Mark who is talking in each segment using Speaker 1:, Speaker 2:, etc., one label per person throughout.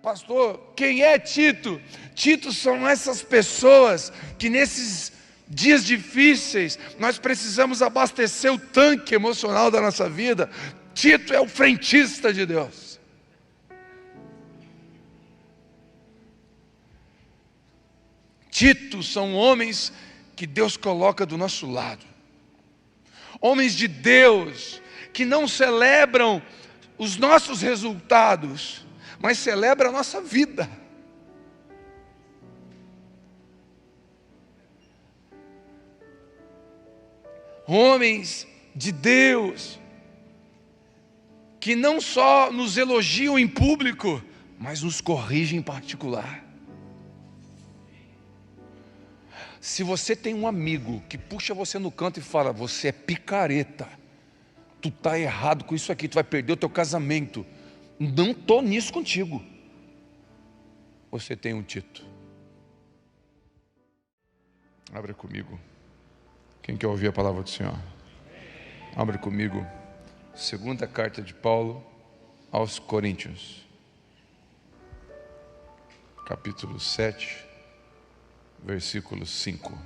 Speaker 1: Pastor, quem é Tito? Tito são essas pessoas que nesses dias difíceis nós precisamos abastecer o tanque emocional da nossa vida. Tito é o frentista de Deus. Tito são homens que Deus coloca do nosso lado. Homens de Deus que não celebram os nossos resultados, mas celebram a nossa vida. Homens de Deus que não só nos elogiam em público, mas nos corrigem em particular. Se você tem um amigo que puxa você no canto e fala: você é picareta, tu está errado com isso aqui, tu vai perder o teu casamento, não estou nisso contigo. Você tem um Tito. Abra comigo. Quem quer ouvir a palavra do Senhor? Abra comigo. Segunda carta de Paulo aos Coríntios, capítulo 7, versículo 5.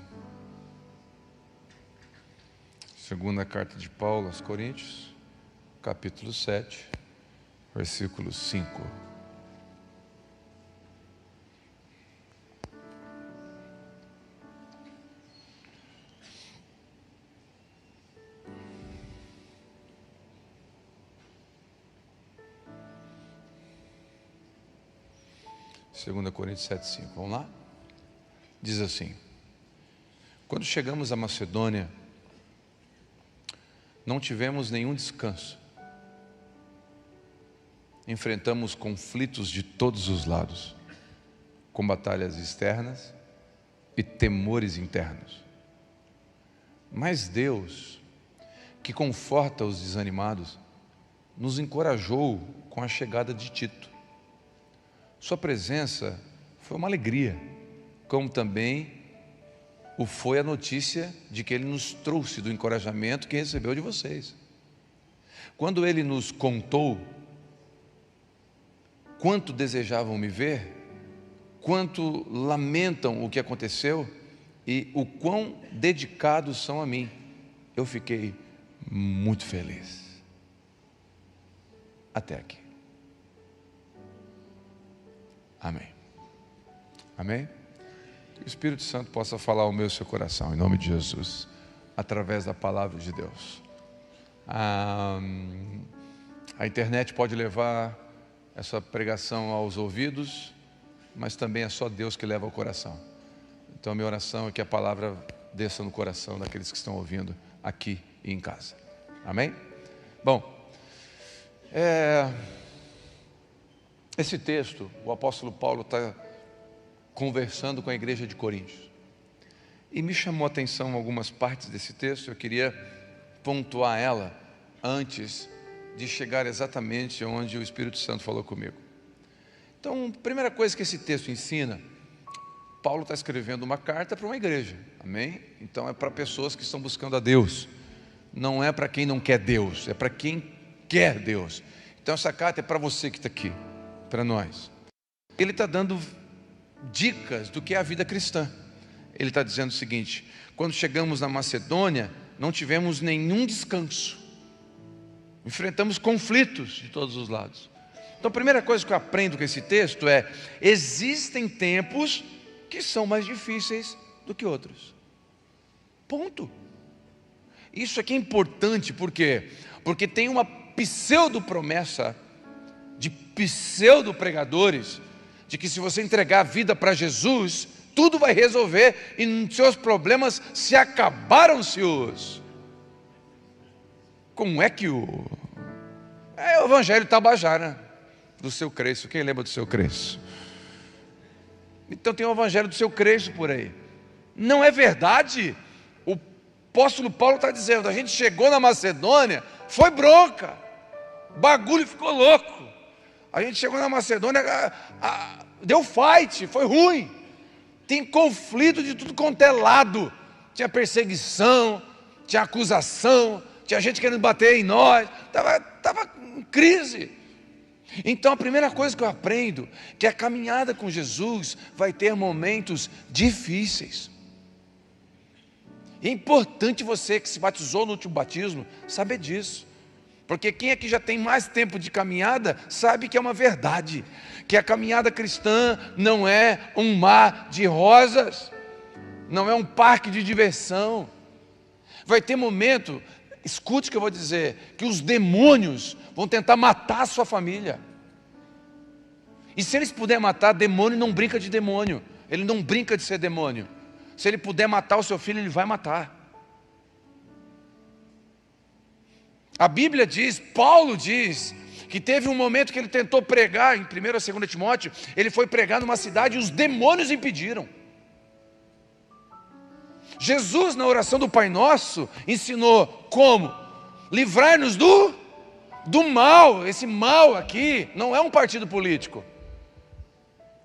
Speaker 1: Segunda carta de Paulo aos Coríntios, capítulo 7, versículo 5. Segunda Coríntios 7, 5. Vamos lá? Diz assim: quando chegamos à Macedônia, não tivemos nenhum descanso. Enfrentamos conflitos de todos os lados, com batalhas externas e temores internos. Mas Deus, que conforta os desanimados, nos encorajou com a chegada de Tito. Sua presença foi uma alegria, como também o foi a notícia de que ele nos trouxe do encorajamento que recebeu de vocês. Quando ele nos contou quanto desejavam me ver, quanto lamentam o que aconteceu e o quão dedicados são a mim, eu fiquei muito feliz. Até aqui. Amém. Amém? Que o Espírito Santo possa falar ao meu e ao seu coração, em nome de Jesus, através da palavra de Deus. A internet pode levar essa pregação aos ouvidos, mas também é só Deus que leva ao coração. Então a minha oração é que a palavra desça no coração daqueles que estão ouvindo aqui e em casa. Amém? Bom, esse texto, o apóstolo Paulo está conversando com a igreja de Coríntios. E me chamou a atenção algumas partes desse texto, eu queria pontuar ela antes de chegar exatamente onde o Espírito Santo falou comigo. Então, a primeira coisa que esse texto ensina, Paulo está escrevendo uma carta para uma igreja, amém? Então é para pessoas que estão buscando a Deus, não é para quem não quer Deus, é para quem quer Deus. Então essa carta é para você que está aqui, para nós. Ele está dando dicas do que é a vida cristã. Ele está dizendo o seguinte: quando chegamos na Macedônia, não tivemos nenhum descanso, enfrentamos conflitos de todos os lados. Então a primeira coisa que eu aprendo com esse texto é: existem tempos que são mais difíceis do que outros. Ponto. Isso aqui é importante, por quê? Porque tem uma pseudo-promessa de pseudo-pregadores de que se você entregar a vida para Jesus, tudo vai resolver e seus problemas se acabaram-se-os. Como é que o Evangelho Tabajara do Seu Cresço? Quem lembra do Seu Cresço? Então tem o Evangelho do Seu Cresço por aí. Não é verdade. O apóstolo Paulo está dizendo: a gente chegou na Macedônia, foi bronca, o bagulho ficou louco. A gente chegou na Macedônia, deu fight, foi ruim. Tem conflito de tudo quanto é lado. Tinha perseguição, tinha acusação, tinha gente querendo bater em nós. Estava em crise. Então a primeira coisa que eu aprendo, que a caminhada com Jesus vai ter momentos difíceis. É importante você que se batizou no último batismo, saber disso. Porque quem aqui já tem mais tempo de caminhada, sabe que é uma verdade. Que a caminhada cristã não é um mar de rosas, não é um parque de diversão. Vai ter momento, escute o que eu vou dizer, que os demônios vão tentar matar a sua família. E se eles puderem matar, demônio não brinca de demônio. Ele não brinca de ser demônio. Se ele puder matar o seu filho, ele vai matar. A Bíblia diz, Paulo diz, que teve um momento que ele tentou pregar, em 1 ou 2 Timóteo, ele foi pregar numa cidade e os demônios impediram. Jesus, na oração do Pai Nosso, ensinou como? Livrar-nos do mal. Esse mal aqui não é um partido político.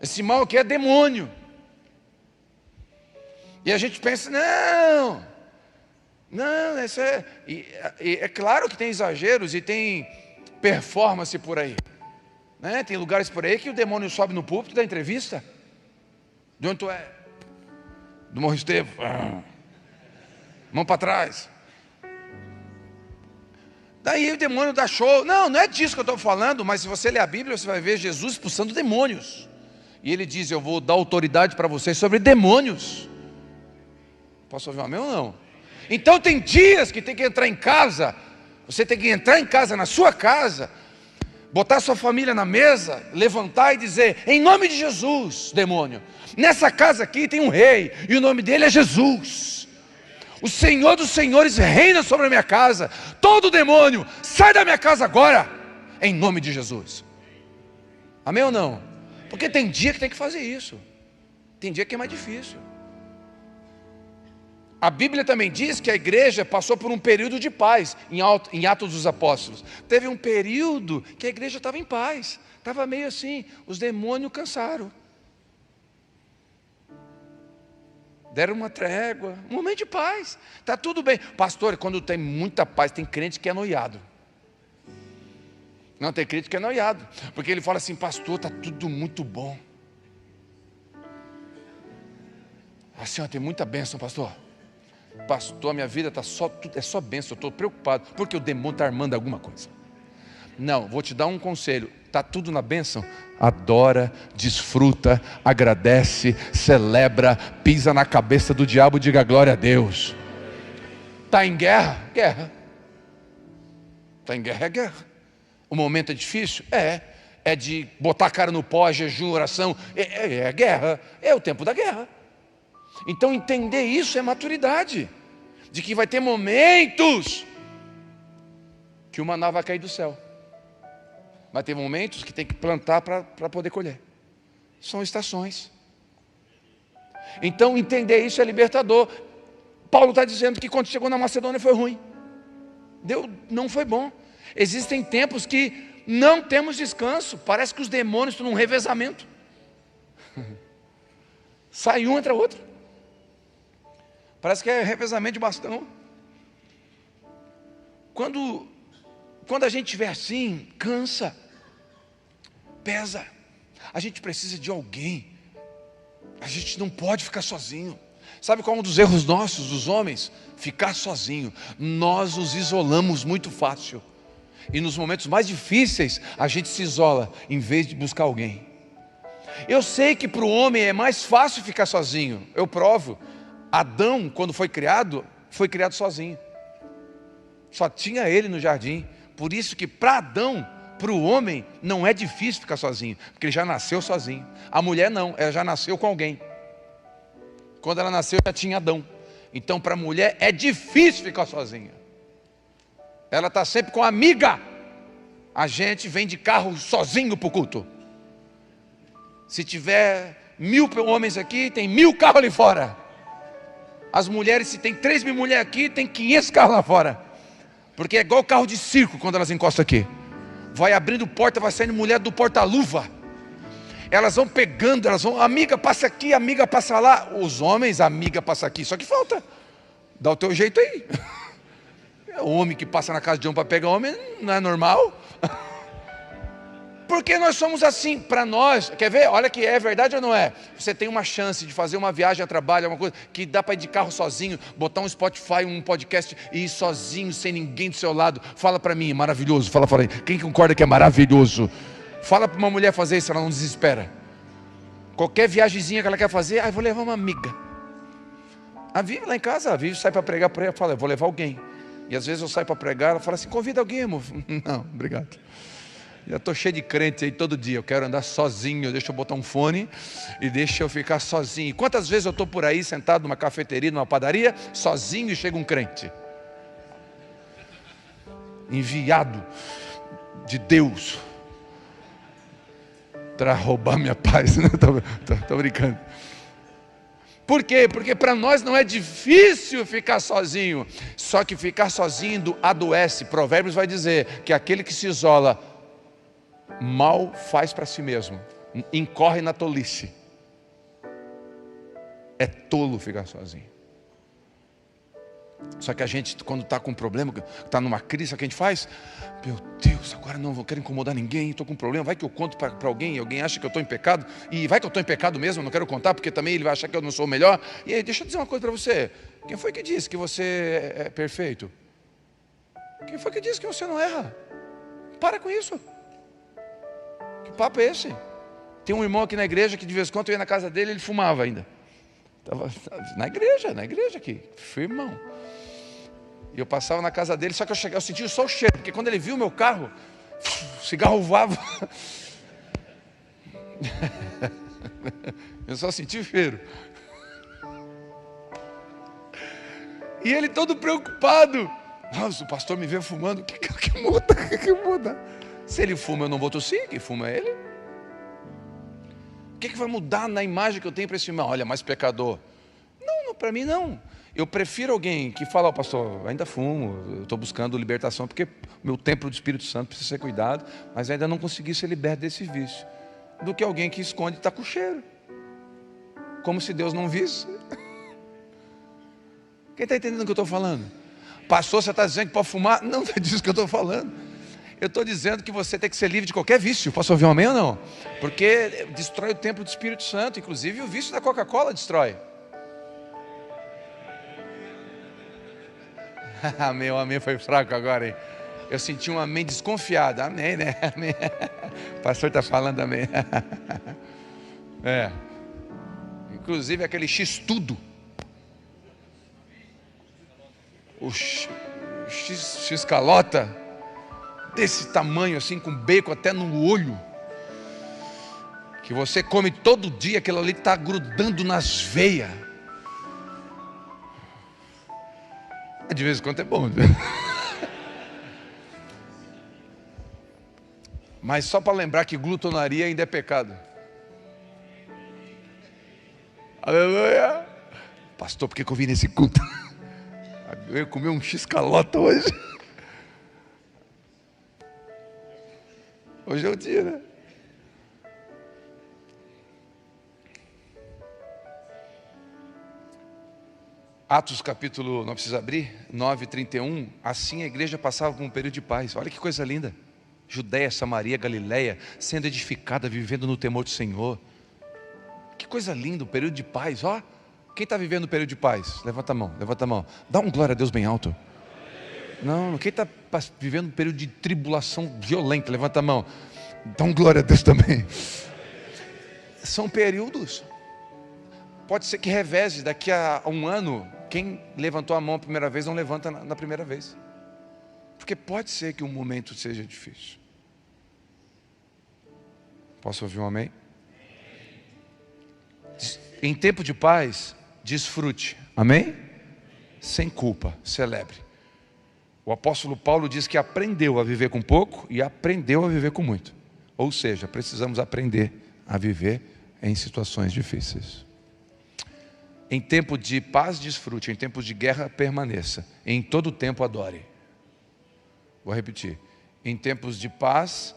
Speaker 1: Esse mal aqui é demônio. E a gente pensa, não, isso é... é claro que tem exageros e tem performance por aí. Né? Tem lugares por aí que o demônio sobe no púlpito da entrevista. De onde tu é? Do Morro Estevo. Mão para trás. Daí o demônio dá show. Não é disso que eu estou falando, mas se você ler a Bíblia, você vai ver Jesus expulsando demônios. E ele diz, eu vou dar autoridade para vocês sobre demônios. Posso ouvir um amém ou não? Então tem dias que tem que entrar em casa. Você tem que entrar em casa, na sua casa, botar sua família na mesa, levantar e dizer, em nome de Jesus, demônio, nessa casa aqui tem um rei, e o nome dele é Jesus. O Senhor dos Senhores reina sobre a minha casa. Todo demônio, sai da minha casa agora, em nome de Jesus. Amém ou não? Porque tem dia que tem que fazer isso. Tem dia que é mais difícil. A Bíblia também diz que a igreja passou por um período de paz, em Atos dos Apóstolos. Teve um período que a igreja estava em paz. Estava meio assim, os demônios cansaram. Deram uma trégua, um momento de paz. Está tudo bem. Pastor, quando tem muita paz, tem crente que é noiado. Não, tem crente que é noiado. Porque ele fala assim, pastor, está tudo muito bom. Assim, ó, tem muita bênção, pastor. Pastor, minha vida está é só bênção, eu estou preocupado, porque o demônio está armando alguma coisa. Não, vou te dar um conselho, está tudo na bênção? Adora, desfruta, agradece, celebra, pisa na cabeça do diabo, diga glória a Deus. Está em guerra? Guerra. Está em guerra? É guerra. O momento é difícil? É de botar a cara no pó, jejum, oração, é guerra, é o tempo da guerra. Então entender isso é maturidade, de que vai ter momentos que o maná vai cair do céu, vai ter momentos que tem que plantar para poder colher, são estações. Então entender isso é libertador. Paulo está dizendo que quando chegou na Macedônia foi ruim, não foi bom. Existem tempos que não temos descanso, parece que os demônios estão num revezamento, sai um, entra outro. Parece que é revezamento de bastão. Quando a gente estiver assim, cansa, pesa. A gente precisa de alguém. A gente não pode ficar sozinho. Sabe qual é um dos erros nossos, dos homens? Ficar sozinho. Nós nos isolamos muito fácil. E nos momentos mais difíceis, a gente se isola, em vez de buscar alguém. Eu sei que para o homem é mais fácil ficar sozinho. Eu provo. Adão, quando foi criado sozinho. Só tinha ele no jardim. Por isso que para Adão, para o homem, não é difícil ficar sozinho, porque ele já nasceu sozinho. A mulher não, ela já nasceu com alguém. Quando ela nasceu, já tinha Adão. Então para a mulher é difícil ficar sozinha. Ela está sempre com a amiga. A gente vem de carro sozinho para o culto. Se tiver 1000 homens aqui, tem 1000 carros ali fora. As mulheres, se tem 3.000 mulheres aqui, tem 500 carros lá fora. Porque é igual carro de circo quando elas encostam aqui. Vai abrindo porta, vai saindo mulher do porta-luva. Elas vão pegando, amiga passa aqui, amiga passa lá. Os homens, amiga passa aqui, só que falta. Dá o teu jeito aí. O homem que passa na casa de homem para pegar homem, não é normal? Porque nós somos assim, para nós, quer ver? Olha que é verdade ou não é? Você tem uma chance de fazer uma viagem a trabalho, uma coisa que dá para ir de carro sozinho, botar um Spotify, um podcast e ir sozinho, sem ninguém do seu lado. Fala para mim, maravilhoso, fala aí. Quem concorda que é maravilhoso? Fala para uma mulher fazer isso, ela não desespera. Qualquer viagemzinha que ela quer fazer, vou levar uma amiga. A Vivi lá em casa, a Vivi sai para pregar para ela, fala, vou levar alguém. E às vezes eu saio para pregar, ela fala assim, convida alguém, amor. Não, obrigado. Já estou cheio de crente aí todo dia, eu quero andar sozinho, deixa eu botar um fone e deixa eu ficar sozinho. E quantas vezes eu estou por aí sentado numa cafeteria, numa padaria, sozinho e chega um crente enviado de Deus para roubar minha paz. Estou brincando. Por quê? Porque para nós não é difícil ficar sozinho, só que ficar sozinho adoece. Provérbios vai dizer que aquele que se isola mal faz para si mesmo, incorre na tolice. É tolo ficar sozinho. Só que a gente, quando está com um problema, está numa crise, o que a gente faz? Meu Deus, agora não vou querer incomodar ninguém, estou com um problema, vai que eu conto para alguém, alguém acha que eu estou em pecado, e vai que eu estou em pecado mesmo, não quero contar, porque também ele vai achar que eu não sou o melhor. E aí, deixa eu dizer uma coisa para você, quem foi que disse que você é perfeito? Quem foi que disse que você não erra? Para com isso. Que papo é esse? Tem um irmão aqui na igreja que de vez em quando eu ia na casa dele, ele fumava ainda. Estava na igreja aqui, firmão. E eu passava na casa dele, só que eu sentia só o cheiro, porque quando ele viu o meu carro, o cigarro voava. Eu só senti o cheiro. E ele todo preocupado. Nossa, o pastor me vê fumando, o que muda? O que muda? Se ele fuma, eu não vou tossir, quem fuma é ele. O que vai mudar na imagem que eu tenho para esse irmão? Olha, mais pecador. Não, para mim não. Eu prefiro alguém que fala, pastor, ainda fumo, eu estou buscando libertação, porque meu templo do Espírito Santo precisa ser cuidado, mas ainda não consegui ser liberto desse vício, do que alguém que esconde e está com cheiro, como se Deus não visse. Quem está entendendo o que eu estou falando? Pastor, você está dizendo que pode fumar? Não é disso que eu estou falando. Eu estou dizendo que você tem que ser livre de qualquer vício. Posso ouvir um amém ou não? Porque destrói o templo do Espírito Santo, inclusive o vício da Coca-Cola destrói. Amém, o amém foi fraco agora, hein? Eu senti um amém desconfiado. Amém, né? Amém. O pastor está falando amém. É. Inclusive aquele X-tudo. O X-calota. Desse tamanho assim, com bacon até no olho. Que você come todo dia, aquilo ali está grudando nas veias. De vez em quando é bom. Mas só para lembrar que glutonaria ainda é pecado. Aleluia. Pastor, por que eu vim nesse culto? Eu ia comer um X-calota hoje. Hoje é o dia, né? Atos capítulo, não precisa abrir, 9:31, assim a igreja passava por um período de paz. Olha que coisa linda. Judéia, Samaria, Galileia, sendo edificada, vivendo no temor do Senhor. Que coisa linda, um período de paz. Ó, quem está vivendo um período de paz? Levanta a mão, levanta a mão. Dá um glória a Deus bem alto. Não, quem está vivendo um período de tribulação violenta? Levanta a mão. Dá um glória a Deus também. São períodos. Pode ser que reveze, daqui a um ano, quem levantou a mão a primeira vez não levanta na primeira vez. Porque pode ser que um momento seja difícil. Posso ouvir um amém? Em tempo de paz, desfrute. Amém? Sem culpa, celebre. O apóstolo Paulo diz que aprendeu a viver com pouco e aprendeu a viver com muito. Ou seja, precisamos aprender a viver em situações difíceis. Em tempo de paz, desfrute. Em tempos de guerra, permaneça. Em todo tempo, adore. Vou repetir. Em tempos de paz,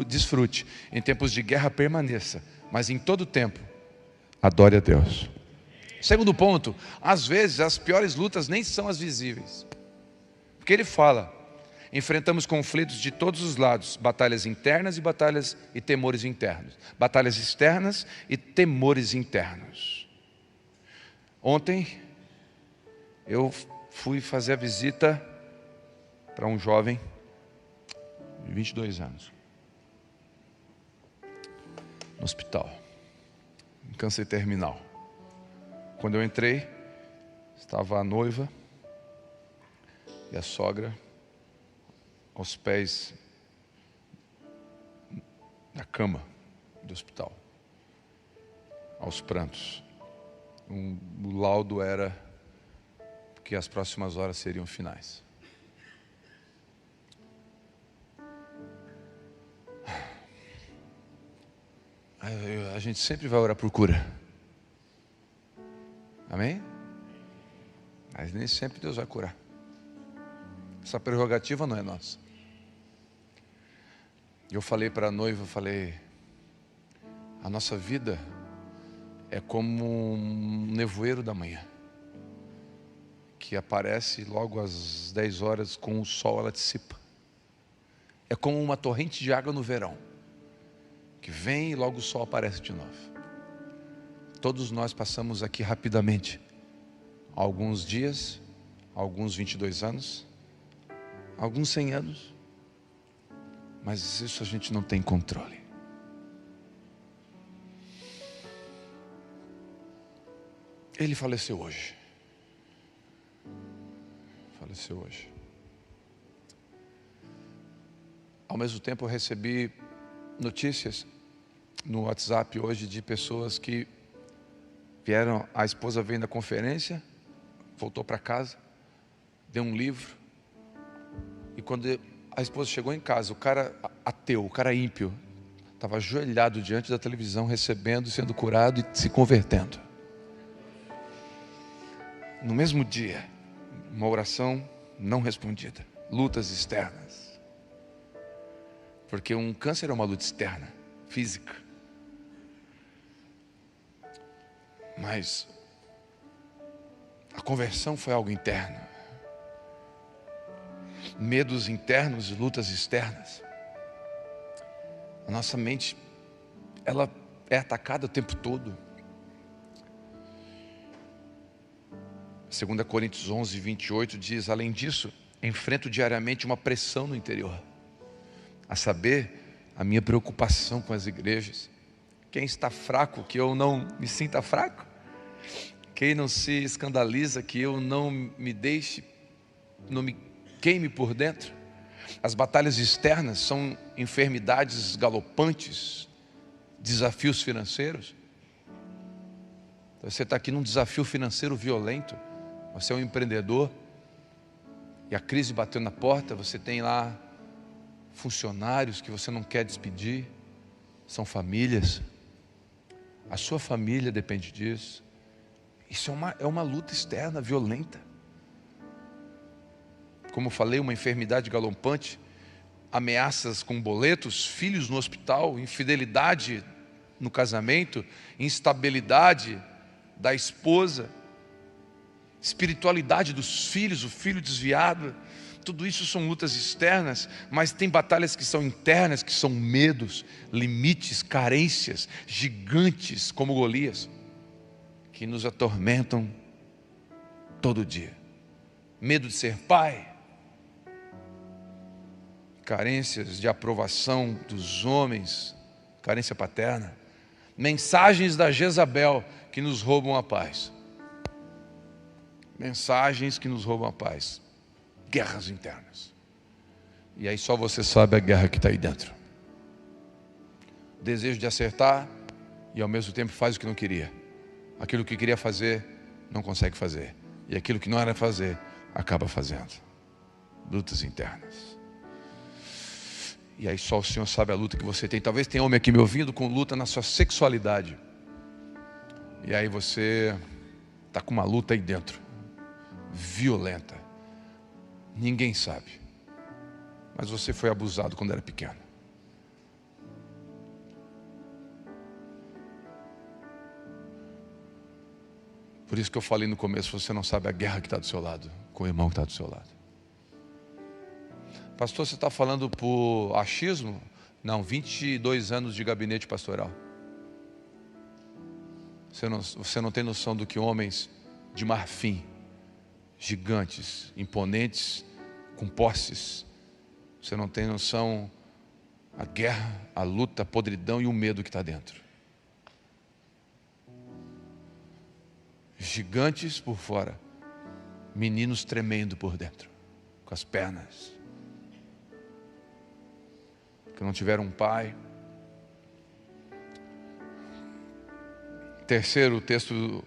Speaker 1: desfrute. Em tempos de guerra, permaneça. Mas em todo tempo, adore a Deus. Segundo ponto, às vezes as piores lutas nem são as visíveis. Porque ele fala, Enfrentamos conflitos de todos os lados, batalhas internas e temores internos. Batalhas externas e temores internos. Ontem, eu fui fazer a visita para um jovem de 22 anos, no hospital, em câncer terminal. Quando eu entrei, estava a noiva e a sogra aos pés da cama do hospital, aos prantos. O laudo era que as próximas horas seriam finais. A gente sempre vai orar por cura. Amém? Mas nem sempre Deus vai curar. Essa prerrogativa não é nossa. Eu falei para a noiva, a nossa vida é como um nevoeiro da manhã, que aparece logo às 10 horas, com o sol ela dissipa. É como uma torrente de água no verão, que vem e logo o sol aparece de novo. Todos nós passamos aqui rapidamente, alguns dias, alguns 22 anos, alguns 100 anos, mas isso a gente não tem controle. Ele faleceu hoje. Ao mesmo tempo eu recebi notícias no WhatsApp hoje de pessoas que vieram, a esposa veio na conferência, voltou para casa, deu um livro, e quando a esposa chegou em casa, o cara ateu, o cara ímpio, estava ajoelhado diante da televisão, recebendo, sendo curado e se convertendo. No mesmo dia, uma oração não respondida, lutas externas. Porque um câncer é uma luta externa, física. Mas a conversão foi algo interno. Medos internos e lutas externas. A nossa mente, ela é atacada o tempo todo. 2 Coríntios 11, 28 diz: além disso, enfrento diariamente uma pressão no interior, a saber, a minha preocupação com as igrejas. Quem está fraco, que eu não me sinta fraco? Quem não se escandaliza, que eu não me deixe, não me queime por dentro? As batalhas externas são enfermidades galopantes, desafios financeiros. Você está aqui num desafio financeiro violento. Você é um empreendedor e a crise bateu na porta. Você tem lá funcionários que você não quer despedir. São famílias. A sua família depende disso. Isso é uma luta externa violenta. Como eu falei, uma enfermidade galopante, ameaças com boletos, filhos no hospital, infidelidade no casamento, instabilidade da esposa, espiritualidade dos filhos, o filho desviado. Tudo isso são lutas externas, mas tem batalhas que são internas, que são medos, limites, carências, gigantes como Golias, que nos atormentam todo dia. Medo de ser pai, carências de aprovação dos homens, carência paterna, mensagens da Jezabel que nos roubam a paz. Mensagens que nos roubam a paz. Guerras internas. E aí só você sabe a guerra que está aí dentro. Desejo de acertar e ao mesmo tempo faz o que não queria. Aquilo que queria fazer, não consegue fazer. E aquilo que não era fazer, acaba fazendo. Lutas internas. E aí só o Senhor sabe a luta que você tem. Talvez tenha homem aqui me ouvindo com luta na sua sexualidade. E aí você está com uma luta aí dentro, violenta. Ninguém sabe. Mas você foi abusado quando era pequeno. Por isso que eu falei no começo, você não sabe a guerra que está do seu lado, com o irmão que está do seu lado. Pastor, você está falando por achismo? Não, 22 anos de gabinete pastoral. Você não tem noção do que homens de marfim, gigantes, imponentes, com posses. Você não tem noção a guerra, a luta, a podridão e o medo que está dentro. Gigantes por fora, meninos tremendo por dentro, com as pernas, que não tiveram um pai. Terceiro texto,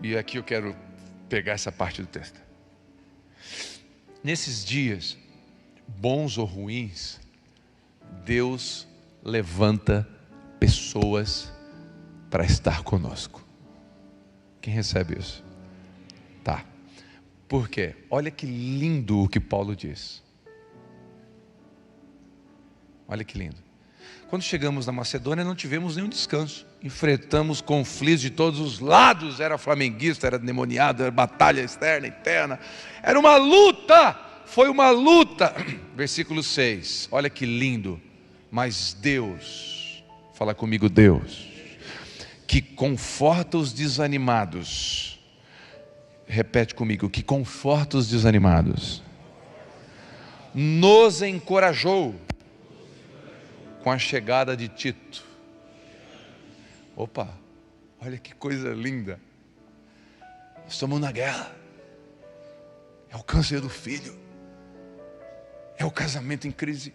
Speaker 1: e aqui eu quero pegar essa parte do texto. Nesses dias, bons ou ruins, Deus levanta pessoas para estar conosco. Quem recebe isso? Tá. Por quê? Olha que lindo o que Paulo diz. Olha que lindo. Quando chegamos na Macedônia não tivemos nenhum descanso. Enfrentamos conflitos de todos os lados. Era flamenguista, era demoniado, era batalha externa, interna. Era uma luta. Foi uma luta. Versículo 6. Olha que lindo. Mas Deus, fala comigo, Deus, que conforta os desanimados. Repete comigo, que conforta os desanimados. Nos encorajou com a chegada de Tito. Opa, olha que coisa linda. Estamos na guerra. É o câncer do filho. É o casamento em crise.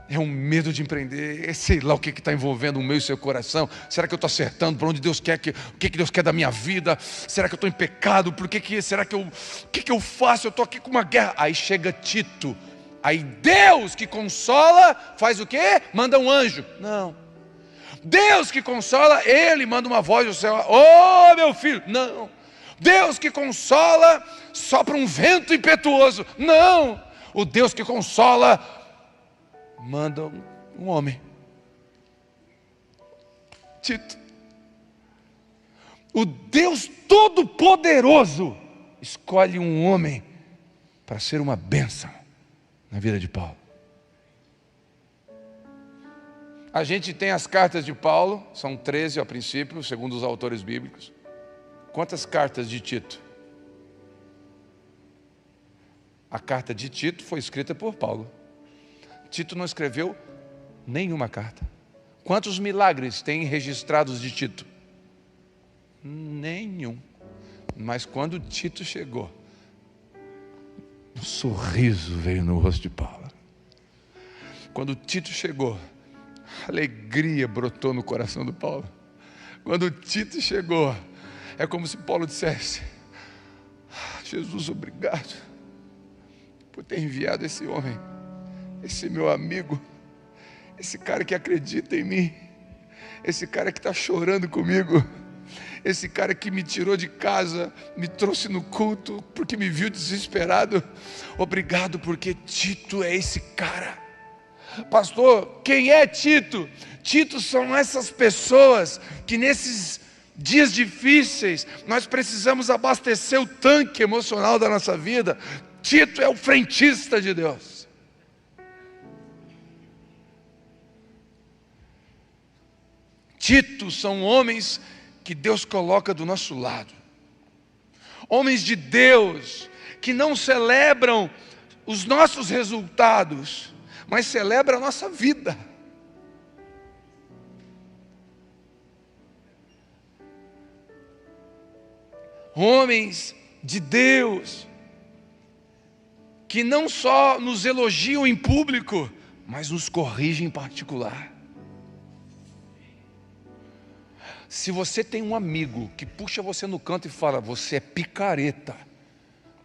Speaker 1: É um medo de empreender, sei lá o que está envolvendo o meu e o seu coração. Será que eu estou acertando para onde Deus quer o que Deus quer da minha vida? Será que eu estou em pecado? Será que o que eu faço? Eu estou aqui com uma guerra. Aí chega Tito. Aí Deus que consola, faz o quê? Manda um anjo. Não. Deus que consola, Ele manda uma voz do céu. Oh, meu filho. Não. Deus que consola, sopra um vento impetuoso. Não. O Deus que consola manda um homem, Tito. O Deus Todo-Poderoso escolhe um homem para ser uma bênção na vida de Paulo. A gente tem as cartas de Paulo, são 13 a princípio, segundo os autores bíblicos. Quantas cartas de Tito? A carta de Tito foi escrita por Paulo. Tito não escreveu nenhuma carta. Quantos milagres tem registrados de Tito? Nenhum. Mas quando Tito chegou, um sorriso veio no rosto de Paulo. Quando Tito chegou, alegria brotou no coração do Paulo. Quando Tito chegou, é como se Paulo dissesse: Jesus, obrigado por ter enviado esse homem, esse meu amigo, esse cara que acredita em mim, esse cara que está chorando comigo, esse cara que me tirou de casa, me trouxe no culto, porque me viu desesperado. Obrigado, porque Tito é esse cara. Pastor, quem é Tito? Tito são essas pessoas que nesses dias difíceis nós precisamos abastecer o tanque emocional da nossa vida. Tito é o frentista de Deus. Tito são homens que Deus coloca do nosso lado. Homens de Deus que não celebram os nossos resultados, mas celebram a nossa vida. Homens de Deus que não só nos elogiam em público, mas nos corrigem em particular. Se você tem um amigo que puxa você no canto e fala: você é picareta,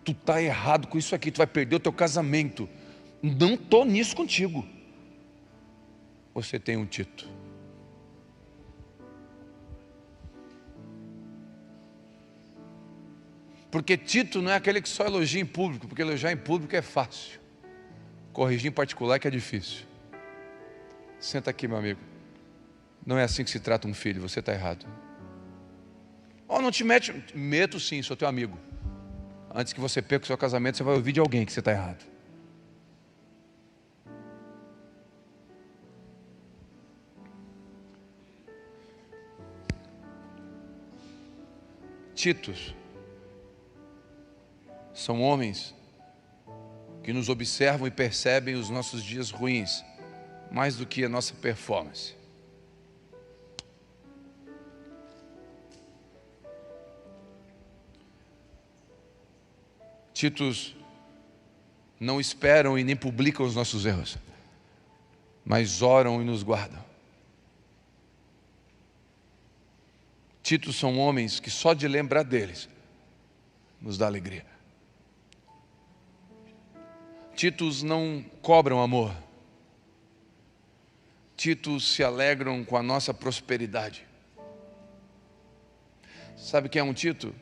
Speaker 1: tu está errado com isso aqui, tu vai perder o teu casamento, não estou nisso contigo. Você tem um Tito. Porque Tito não é aquele que só elogia em público, porque elogiar em público é fácil, corrigir em particular é que é difícil. Senta aqui, meu amigo. Não é assim que se trata um filho, você está errado. Oh, não te mete. Meto sim, sou teu amigo. Antes que você perca o seu casamento, você vai ouvir de alguém que você está errado. Titos são homens que nos observam e percebem os nossos dias ruins, mais do que a nossa performance. Titos não esperam e nem publicam os nossos erros, mas oram e nos guardam. Titos são homens que só de lembrar deles nos dá alegria. Titos não cobram amor. Titos se alegram com a nossa prosperidade. Sabe quem é um Tito?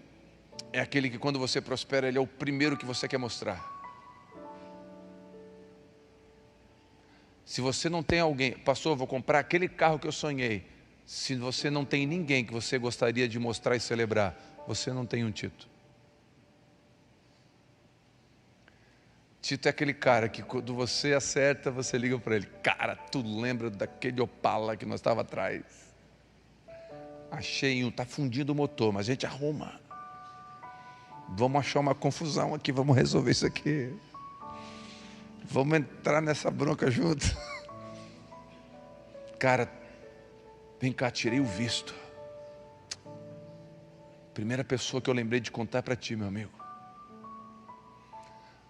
Speaker 1: É aquele que quando você prospera, ele é o primeiro que você quer mostrar. Se você não tem alguém, pastor, vou comprar aquele carro que eu sonhei. Se você não tem ninguém que você gostaria de mostrar e celebrar, você não tem um Tito. Tito é aquele cara que quando você acerta, você liga para ele. Cara, tu lembra daquele Opala que nós estava atrás? Achei um, está fundindo o motor, mas a gente arruma. Vamos achar uma confusão aqui, vamos resolver isso aqui. Vamos entrar nessa bronca junto. Cara, vem cá, tirei o visto. Primeira pessoa que eu lembrei de contar para ti, meu amigo.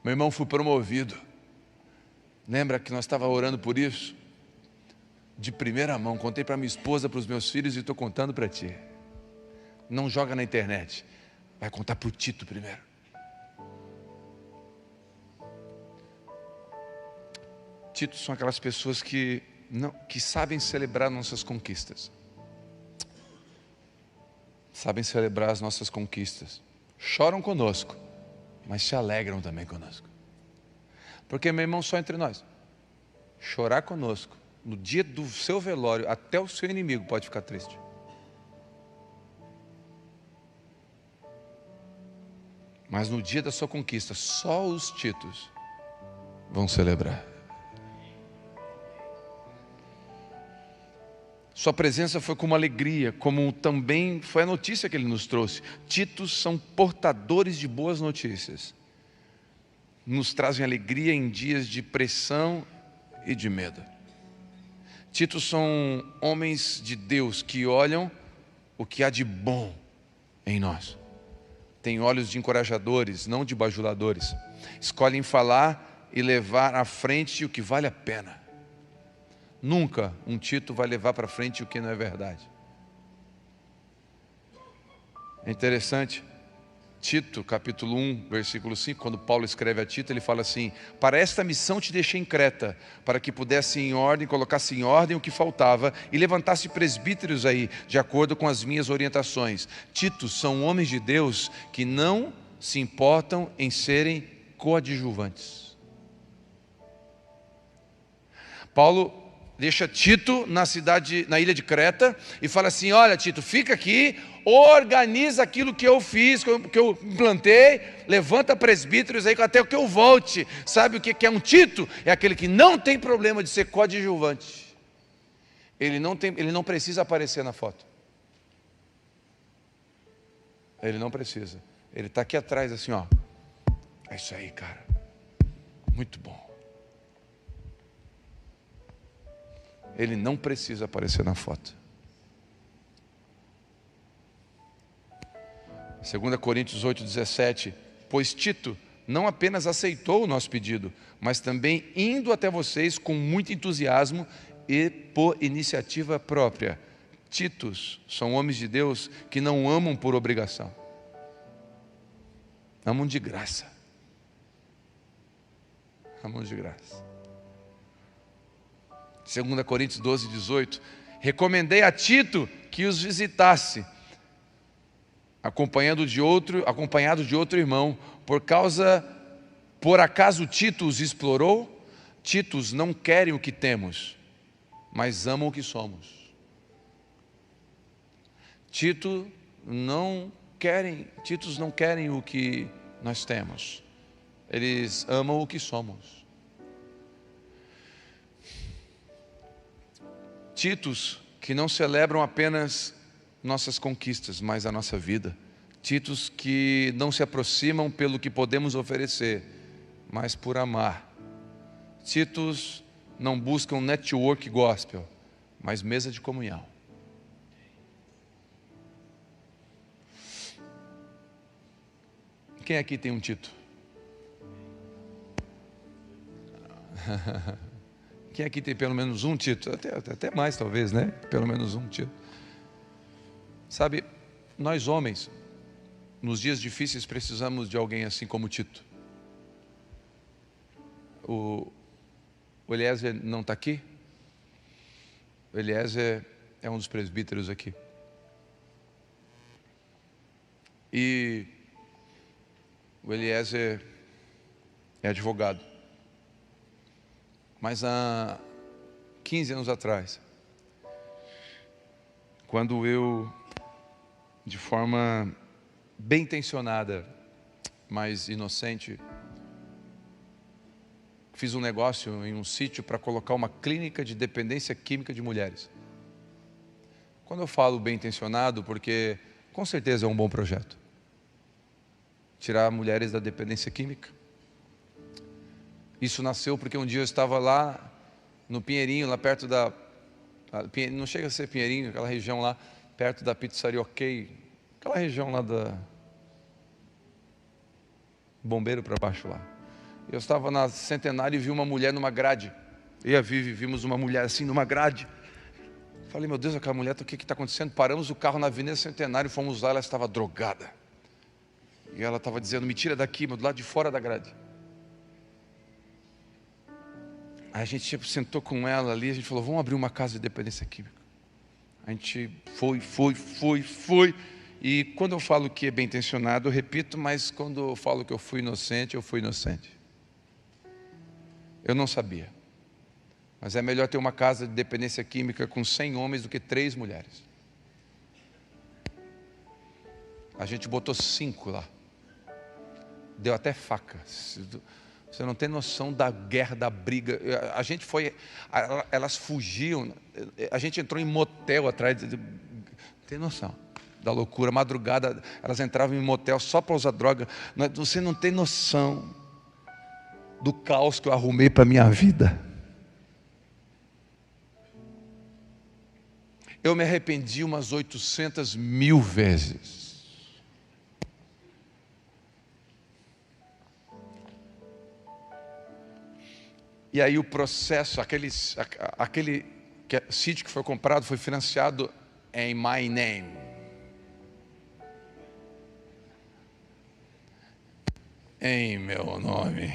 Speaker 1: Meu irmão, fui promovido. Lembra que nós estávamos orando por isso? De primeira mão, contei para minha esposa, para os meus filhos e estou contando para ti. Não joga na internet, vai contar para o Tito primeiro. Tito são aquelas pessoas que sabem celebrar nossas conquistas. Sabem celebrar as nossas conquistas. Choram conosco, mas se alegram também conosco. Porque, meu irmão, só entre nós, chorar conosco, no dia do seu velório, até o seu inimigo pode ficar triste. Mas no dia da sua conquista, só os Titos vão celebrar. Sua presença foi como alegria, como também foi a notícia que ele nos trouxe. Titos são portadores de boas notícias. Nos trazem alegria em dias de pressão e de medo. Titos são homens de Deus que olham o que há de bom em nós. Têm olhos de encorajadores, não de bajuladores. Escolhem falar e levar à frente o que vale a pena. Nunca um Tito vai levar para frente o que não é verdade. É interessante, Tito, capítulo 1, versículo 5, quando Paulo escreve a Tito, ele fala assim: para esta missão te deixei em Creta, para que pudesse em ordem, colocasse em ordem o que faltava e levantasse presbíteros aí, de acordo com as minhas orientações. Titos são homens de Deus que não se importam em serem coadjuvantes. Paulo deixa Tito na ilha de Creta e fala assim: olha, Tito, fica aqui, organiza aquilo que eu fiz, que eu implantei, levanta presbíteros aí até que eu volte. Sabe o que é um Tito? É aquele que não tem problema de ser coadjuvante. Ele não precisa aparecer na foto. Ele não precisa. Ele está aqui atrás assim, ó. É isso aí, cara. Muito bom. Ele não precisa aparecer na foto. 2 Coríntios 8,17. Pois Tito não apenas aceitou o nosso pedido, mas também indo até vocês com muito entusiasmo e por iniciativa própria. Titos são homens de Deus que não amam por obrigação. Amam de graça. Amam de graça. 2 Coríntios 12:18, recomendei a Tito que os visitasse, acompanhado de outro irmão, por acaso Tito os explorou? Titos não querem o que temos, mas amam o que somos. Titos não querem o que nós temos, eles amam o que somos. Titos que não celebram apenas nossas conquistas, mas a nossa vida. Titos que não se aproximam pelo que podemos oferecer, mas por amar. Titos não buscam network gospel, mas mesa de comunhão. Quem aqui tem um Tito? Quem aqui tem pelo menos um Tito? Até mais talvez, né? Pelo menos um Tito. Sabe, nós homens, nos dias difíceis precisamos de alguém assim como Tito. O Eliezer não está aqui? O Eliezer é um dos presbíteros aqui. E o Eliezer é advogado. Mas há 15 anos atrás, quando eu, de forma bem intencionada, mas inocente, fiz um negócio em um sítio para colocar uma clínica de dependência química de mulheres. Quando eu falo bem intencionado, porque com certeza é um bom projeto. Tirar mulheres da dependência química. Isso nasceu porque um dia eu estava lá no Pinheirinho, lá perto da... Não chega a ser Pinheirinho, aquela região lá, perto da Pizzaria OK, aquela região lá da... Bombeiro para baixo lá. Eu estava na Centenário e vi uma mulher numa grade. Eu e a Vivi vimos uma mulher assim numa grade. Falei, meu Deus, aquela mulher, o que está acontecendo? Paramos o carro na Avenida Centenário, fomos lá, ela estava drogada. E ela estava dizendo, me tira daqui, do lado de fora da grade. Aí a gente sentou com ela ali, a gente falou, vamos abrir uma casa de dependência química. A gente foi. E quando eu falo que é bem intencionado, eu repito, mas quando eu falo que eu fui inocente, eu fui inocente. Eu não sabia. Mas é melhor ter uma casa de dependência química com 100 homens do que 3 mulheres. A gente botou 5 lá. Deu até faca. Você não tem noção da guerra, da briga. A gente foi... Elas fugiam. A gente entrou em motel atrás. Tem noção da loucura. Madrugada, elas entravam em motel só para usar droga. Você não tem noção do caos que eu arrumei para a minha vida. Eu me arrependi umas 800.000 vezes. E aí o processo, aquele sítio que foi comprado, foi financiado em my name. Em meu nome.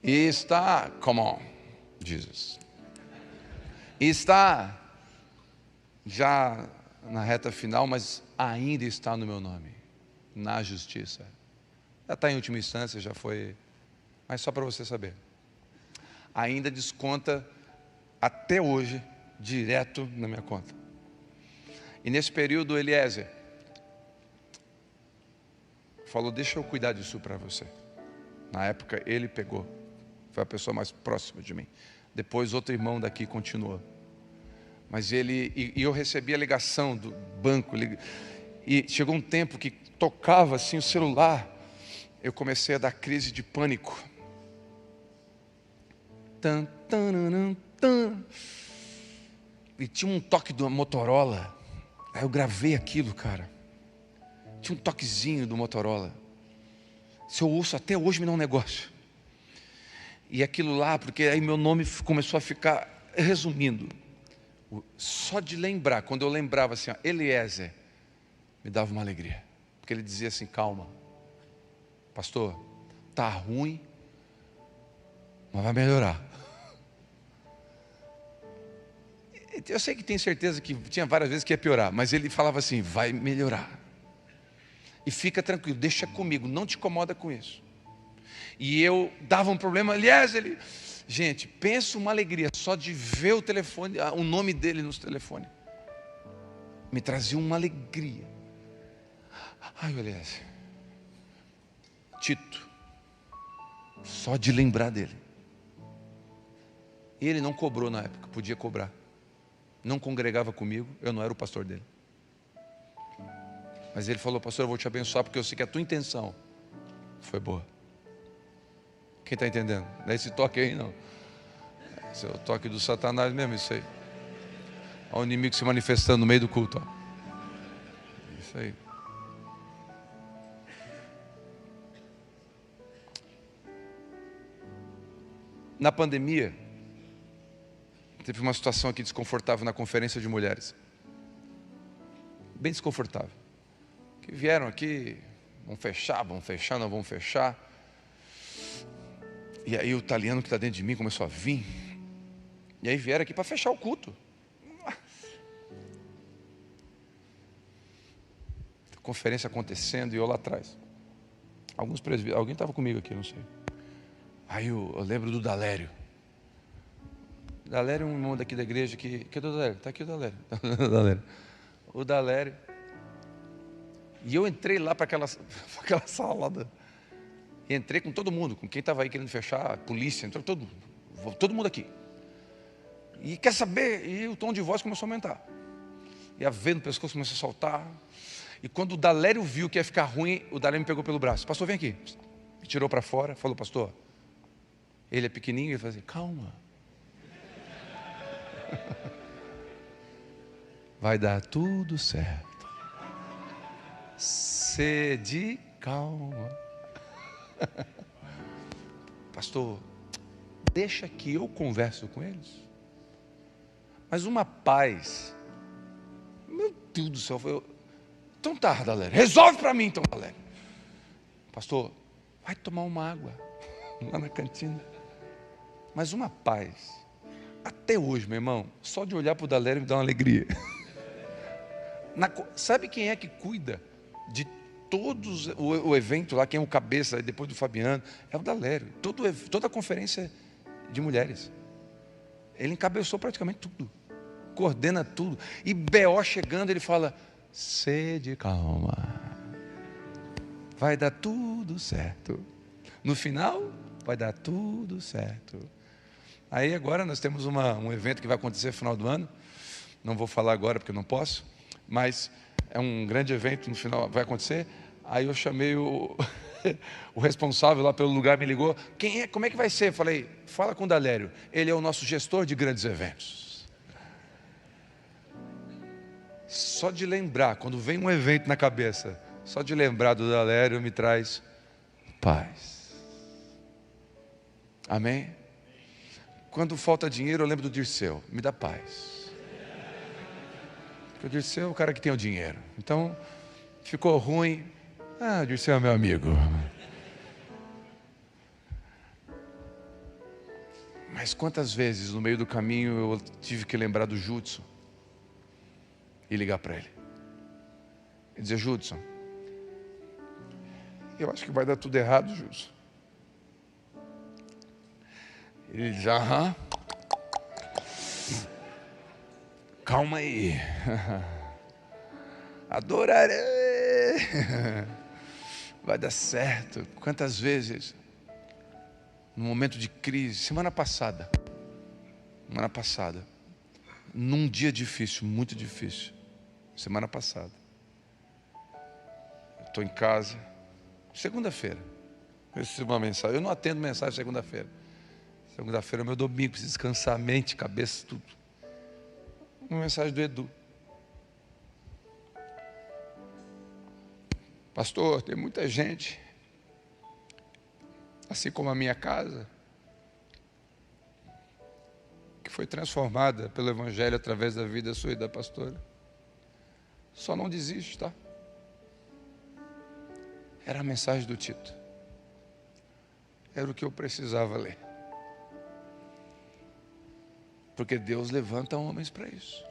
Speaker 1: E está, come on, Jesus. E está já na reta final, mas ainda está no meu nome, na justiça. Já está em última instância, já foi... Mas só para você saber, ainda desconta até hoje, direto na minha conta. E nesse período, o Eliezer falou, deixa eu cuidar disso para você. Na época, ele pegou, foi a pessoa mais próxima de mim. Depois, outro irmão daqui continuou. Mas e eu recebi a ligação do banco, e chegou um tempo que tocava assim o celular, eu comecei a dar crise de pânico. E tinha um toque do Motorola. Aí eu gravei aquilo, cara. Tinha um toquezinho do Motorola. Se eu ouço até hoje me dá um negócio. E aquilo lá, porque aí meu nome começou a ficar... Resumindo, só de lembrar, quando eu lembrava assim, ó, Eliezer, me dava uma alegria. Porque ele dizia assim, calma, pastor, tá ruim, mas vai melhorar. Eu sei que tem certeza que tinha várias vezes que ia piorar, mas ele falava assim, vai melhorar. E fica tranquilo, deixa comigo, não te incomoda com isso. E eu dava um problema, aliás, gente, pensa uma alegria só de ver o telefone, o nome dele no telefone. Me trazia uma alegria. Ai, aliás, Tito, só de lembrar dele. E ele não cobrou na época, podia cobrar. Não congregava comigo, eu não era o pastor dele. Mas ele falou: pastor, eu vou te abençoar porque eu sei que a tua intenção foi boa. Quem está entendendo? Não é esse toque aí, não. Esse é o toque do Satanás mesmo, isso aí. Olha o inimigo se manifestando no meio do culto. Ó. Isso aí. Na pandemia, teve uma situação aqui desconfortável na conferência de mulheres. Bem desconfortável. Que vieram aqui, vão fechar, não vão fechar. E aí o italiano que está dentro de mim começou a vir. E aí vieram aqui para fechar o culto. Conferência acontecendo e eu lá atrás. Alguns presbíteros, alguém estava comigo aqui, não sei. Aí eu lembro do Dalério. Dalério é um irmão daqui da igreja que... Cadê o Dalério? Está aqui o Dalério. O Dalério. E eu entrei lá para aquela sala. E entrei com todo mundo, com quem estava aí querendo fechar, a polícia, entrou todo mundo aqui. E quer saber? E o tom de voz começou a aumentar. E a veia no pescoço começou a saltar. E quando o Dalério viu que ia ficar ruim, o Dalério me pegou pelo braço. Pastor, vem aqui. Me tirou para fora, falou: pastor, ele é pequenininho, ele falou assim: calma. Vai dar tudo certo. Sede calma. Pastor, deixa que eu converso com eles. Mas uma paz. Meu Deus do céu. Então tá, Dalério, resolve para mim então, Dalério. Pastor, vai tomar uma água lá na cantina. Mas uma paz. Até hoje, meu irmão, só de olhar para o Dalério me dá uma alegria. Sabe quem é que cuida de todos o evento lá, quem é o cabeça, depois do Fabiano? É o Dalério. Toda a conferência de mulheres. Ele encabeçou praticamente tudo. Coordena tudo. E B.O. chegando, ele fala: sede calma. Vai dar tudo certo. No final, vai dar tudo certo. Aí agora nós temos um evento que vai acontecer no final do ano. Não vou falar agora porque eu não posso. Mas é um grande evento no final, vai acontecer. Aí eu chamei o responsável lá pelo lugar, me ligou: como é que vai ser? Eu falei: fala com o Dalério, ele é o nosso gestor de grandes eventos. Só de lembrar, quando vem um evento na cabeça, só de lembrar do Dalério me traz paz. Amém? Quando falta dinheiro, eu lembro do Dirceu, me dá paz. Porque o Dirceu é o cara que tem o dinheiro. Então, ficou ruim. O Dirceu é meu amigo. Mas quantas vezes no meio do caminho eu tive que lembrar do Judson e ligar para ele e dizer: Judson, eu acho que vai dar tudo errado, Judson. Ele diz: aham. Calma aí. Adorarei. Vai dar certo. Quantas vezes, no momento de crise, semana passada, num dia difícil, muito difícil, semana passada, estou em casa, segunda-feira, recebi uma mensagem. Eu não atendo mensagem segunda-feira. Segunda-feira é meu domingo, preciso descansar a mente, cabeça, tudo. Uma mensagem do Edu: pastor, tem muita gente, assim como a minha casa, que foi transformada pelo Evangelho através da vida sua e da pastora. Só não desiste, tá? Era a mensagem do Tito. Era o que eu precisava ler. Porque Deus levanta homens para isso.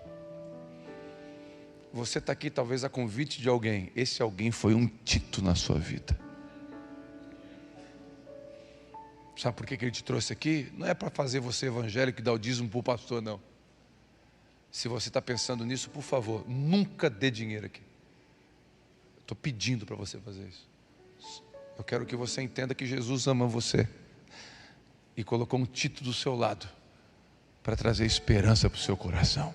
Speaker 1: Você está aqui talvez a convite de alguém. Esse alguém foi um Tito na sua vida. Sabe por que ele te trouxe aqui? Não é para fazer você evangélico e dar o dízimo para o pastor, não. Se você está pensando nisso, por favor, nunca dê dinheiro aqui. Estou pedindo para você fazer isso. Eu quero que você entenda que Jesus ama você e colocou um Tito do seu lado para trazer esperança para o seu coração.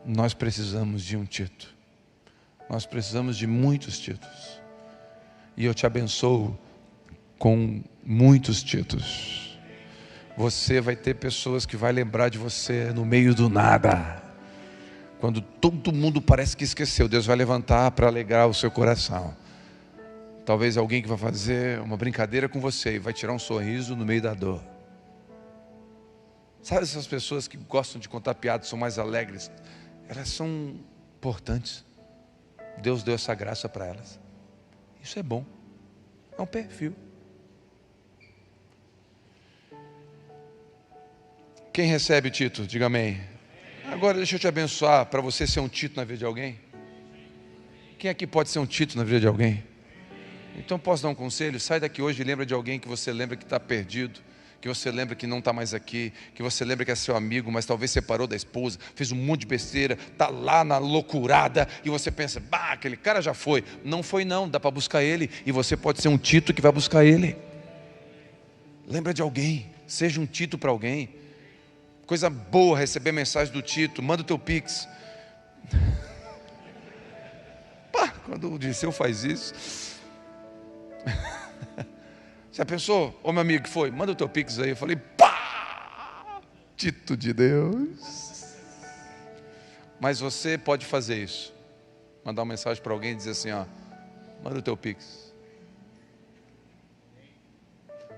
Speaker 1: Nós precisamos de um Tito. Nós precisamos de muitos títulos. E eu te abençoo com muitos títulos. Você vai ter pessoas que vai lembrar de você no meio do nada. Quando todo mundo parece que esqueceu, Deus vai levantar para alegrar o seu coração. Talvez alguém que vai fazer uma brincadeira com você e vai tirar um sorriso no meio da dor. Sabe essas pessoas que gostam de contar piadas, são mais alegres? Elas são importantes. Deus deu essa graça para elas. Isso é bom. É um perfil. Quem recebe o título? Diga amém. Agora deixa eu te abençoar para você ser um título na vida de alguém. Quem aqui pode ser um título na vida de alguém? Então posso dar um conselho? Sai daqui hoje e lembra de alguém que você lembra que está perdido, que você lembra que não está mais aqui, que você lembra que é seu amigo, mas talvez separou da esposa, fez um monte de besteira, está lá na loucurada, e você pensa, bah, aquele cara já foi. Não foi não, dá para buscar ele, e você pode ser um Tito que vai buscar ele. Lembra de alguém, seja um Tito para alguém. Coisa boa receber mensagem do Tito, manda o teu Pix. Pá, quando o Dirceu faz isso... Já pensou? Ô meu amigo, que foi? Manda o teu Pix aí. Eu falei, pá! Tito de Deus. Mas você pode fazer isso. Mandar uma mensagem para alguém e dizer assim, ó, manda o teu Pix.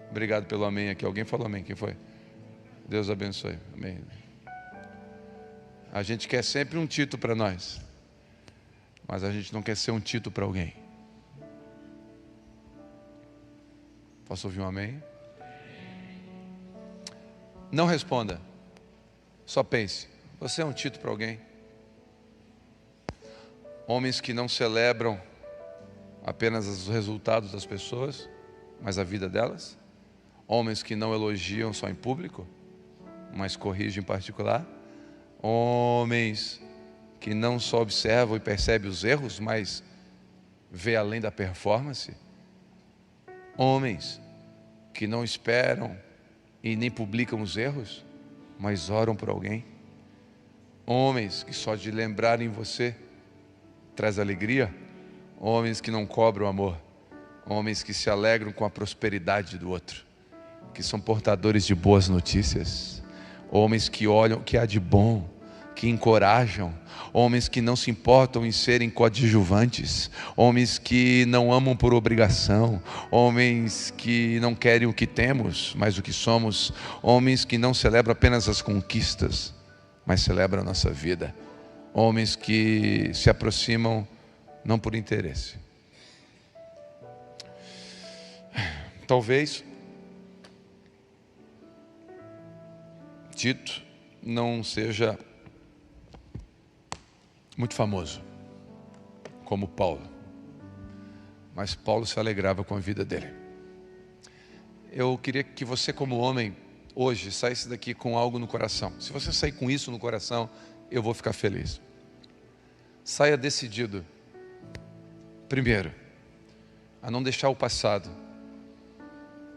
Speaker 1: Obrigado pelo amém aqui. Alguém falou amém, quem foi? Deus abençoe, amém. A gente quer sempre um Tito para nós, mas a gente não quer ser um Tito para alguém. Posso ouvir um amém? Não responda, só pense. Você é um Tito para alguém? Homens que não celebram apenas os resultados das pessoas, mas a vida delas. Homens que não elogiam só em público, mas corrigem em particular. Homens que não só observam e percebem os erros, mas vê além da performance. Homens que não esperam e nem publicam os erros, mas oram por alguém. Homens que só de lembrarem você traz alegria. Homens que não cobram amor. Homens que se alegram com a prosperidade do outro, que são portadores de boas notícias. Homens que olham o que há de bom, que encorajam. Homens que não se importam em serem coadjuvantes. Homens que não amam por obrigação. Homens que não querem o que temos, mas o que somos. Homens que não celebram apenas as conquistas, mas celebram a nossa vida. Homens que se aproximam não por interesse. Talvez Tito não seja muito famoso como Paulo, mas Paulo se alegrava com a vida dele. Eu queria que você, como homem, hoje saísse daqui com algo no coração. Se você sair com isso no coração, eu vou ficar feliz. Saia decidido, primeiro, a não deixar o passado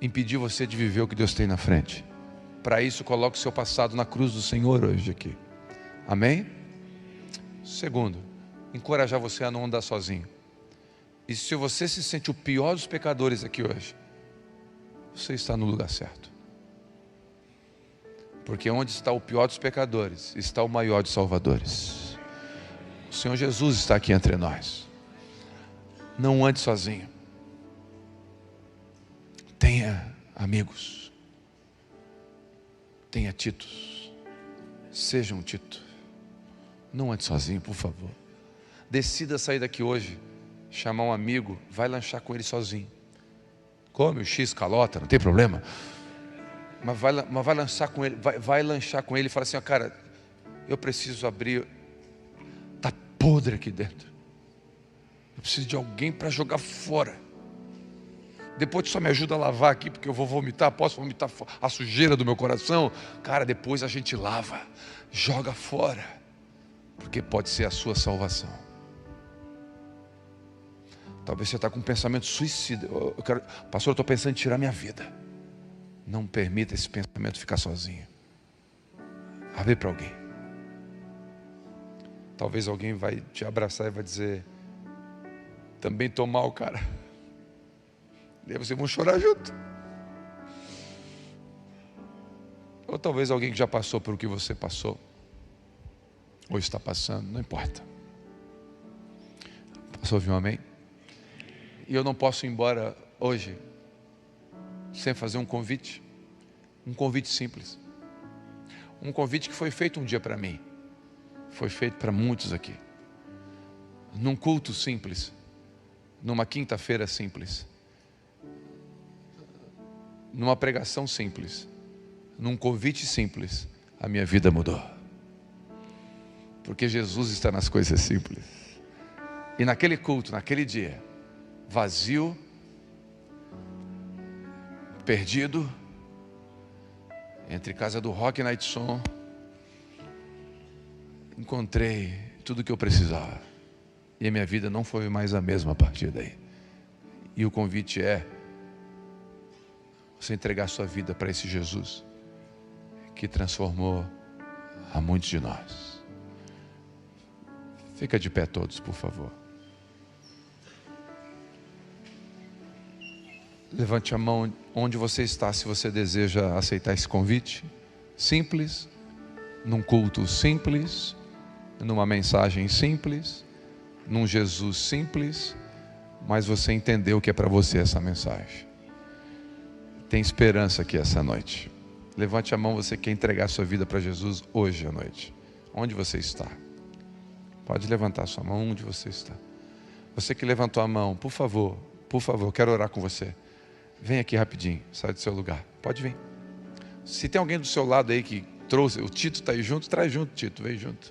Speaker 1: impedir você de viver o que Deus tem na frente. Para isso, coloque o seu passado na cruz do Senhor hoje aqui. Amém? Segundo, encorajar você a não andar sozinho. E se você se sente o pior dos pecadores aqui hoje, você está no lugar certo. Porque onde está o pior dos pecadores, está o maior dos salvadores. O Senhor Jesus está aqui entre nós. Não ande sozinho. Tenha amigos. Tenha Titos. Seja um Tito. Não ande sozinho, por favor. Decida sair daqui hoje, chamar um amigo, vai lanchar com ele sozinho. Come o X calota, não tem problema. Mas vai lanchar com ele, vai lanchar com ele e fala assim, ó, cara, eu preciso abrir, tá podre aqui dentro. Eu preciso de alguém para jogar fora. Depois tu só me ajuda a lavar aqui, porque eu vou vomitar, posso vomitar a sujeira do meu coração. Cara, depois a gente lava, joga fora, porque pode ser a sua salvação. Talvez você está com um pensamento suicida. Pastor, eu estou pensando em tirar minha vida. Não permita esse pensamento ficar sozinho. Abre para alguém. Talvez alguém vai te abraçar e vai dizer, Também estou mal, cara. E aí vocês vão chorar junto. Ou talvez alguém que já passou por o que você passou, ou está passando, não importa. Posso ouvir um amém? E eu não posso ir embora hoje sem fazer um convite simples. Um convite que foi feito um dia para mim, foi feito para muitos aqui. Num culto simples, numa quinta-feira simples, numa pregação simples, num convite simples, a minha vida mudou. Porque Jesus está nas coisas simples. E naquele culto, naquele dia, vazio, perdido, entre casa do rock e night som, encontrei tudo o que eu precisava. E a minha vida não foi mais a mesma a partir daí. E o convite é você entregar sua vida para esse Jesus que transformou a muitos de nós. Fica de pé todos, por favor. Levante a mão onde você está, se você deseja aceitar esse convite. Simples, num culto simples, numa mensagem simples, num Jesus simples, mas você entendeu que é para você essa mensagem. Tem esperança aqui essa noite. Levante a mão, você quer entregar sua vida para Jesus hoje à noite. Onde você está? Pode levantar sua mão onde você está. Você que levantou a mão, por favor, quero orar com você. Vem aqui rapidinho, sai do seu lugar. Pode vir. Se tem alguém do seu lado aí que trouxe, o Tito está aí junto, traz junto, Tito, vem junto.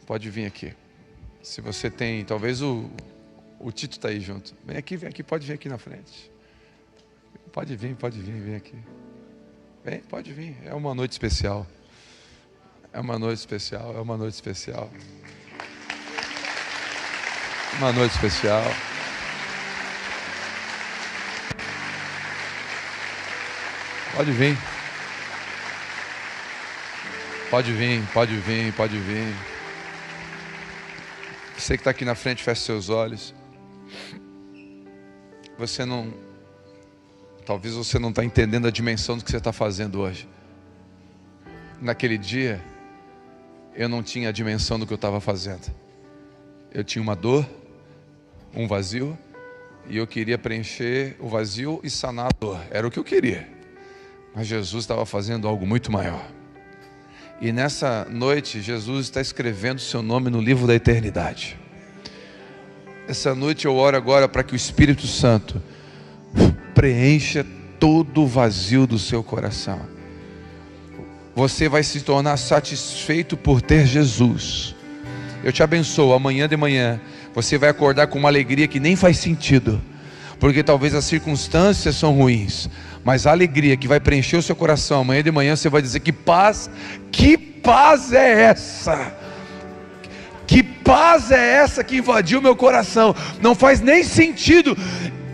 Speaker 1: Pode vir aqui. Se você tem, talvez o Tito está aí junto. Vem aqui, pode vir aqui na frente. Pode vir, vem aqui. Vem, pode vir, é uma noite especial. É uma noite especial. Uma noite especial. Pode vir. Pode vir. Você que está aqui na frente, feche seus olhos. Talvez você não está entendendo a dimensão do que você está fazendo hoje. Naquele dia, eu não tinha a dimensão do que eu estava fazendo. Eu tinha uma dor, um vazio, e eu queria preencher o vazio e sanar a dor. Era o que eu queria. Mas Jesus estava fazendo algo muito maior. E nessa noite, Jesus está escrevendo o seu nome no livro da eternidade. Essa noite eu oro agora para que o Espírito Santo preencha todo o vazio do seu coração. Você vai se tornar satisfeito por ter Jesus. Eu te abençoo. Amanhã de manhã você vai acordar com uma alegria que nem faz sentido, porque talvez as circunstâncias são ruins, mas a alegria que vai preencher o seu coração, amanhã de manhã você vai dizer: que paz é essa? Que paz é essa que invadiu meu coração? Não faz nem sentido.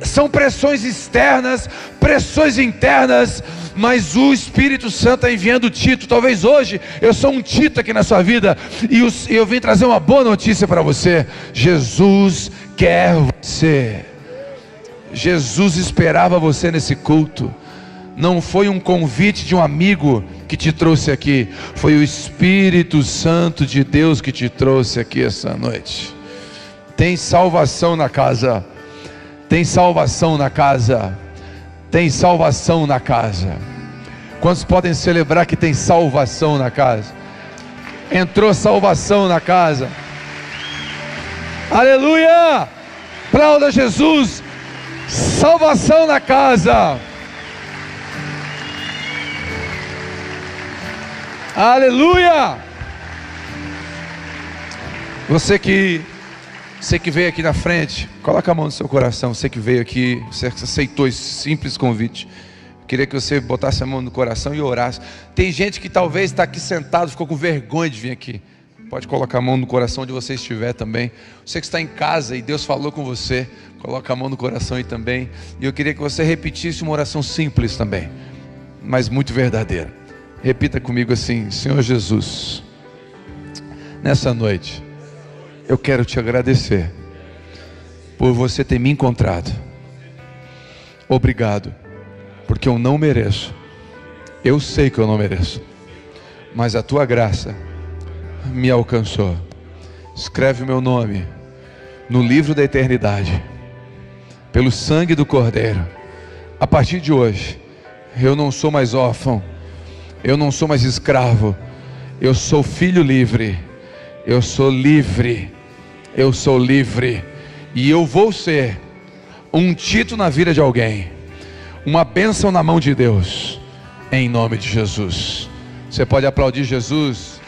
Speaker 1: São pressões externas, pressões internas, mas o Espírito Santo está enviando o Tito. Talvez hoje eu sou um Tito aqui na sua vida, e eu vim trazer uma boa notícia para você. Jesus quer você. Jesus esperava você nesse culto. Não foi um convite de um amigo que te trouxe aqui, foi o Espírito Santo de Deus que te trouxe aqui essa noite. Tem salvação na casa. Tem salvação na casa. Tem salvação na casa. Quantos podem celebrar que tem salvação na casa? Entrou salvação na casa. Aleluia! Aplauda Jesus. Salvação na casa. Aleluia! Você que veio aqui na frente, coloca a mão no seu coração. Você que veio aqui, você aceitou esse simples convite. Queria que você botasse a mão no coração e orasse. Tem gente que talvez está aqui sentado, ficou com vergonha de vir aqui. Pode colocar a mão no coração onde você estiver também. Você que está em casa e Deus falou com você, coloca a mão no coração aí também. E eu queria que você repetisse uma oração simples também, mas muito verdadeira. Repita comigo assim: Senhor Jesus, nessa noite eu quero te agradecer por você ter me encontrado. Obrigado, porque eu não mereço. Eu sei que eu não mereço, mas a tua graça me alcançou. Escreve o meu nome no livro da eternidade, pelo sangue do Cordeiro. A partir de hoje, eu não sou mais órfão, eu não sou mais escravo, eu sou filho livre, eu sou livre, eu sou livre, e eu vou ser um título na vida de alguém, uma bênção na mão de Deus, em nome de Jesus. Você pode aplaudir Jesus?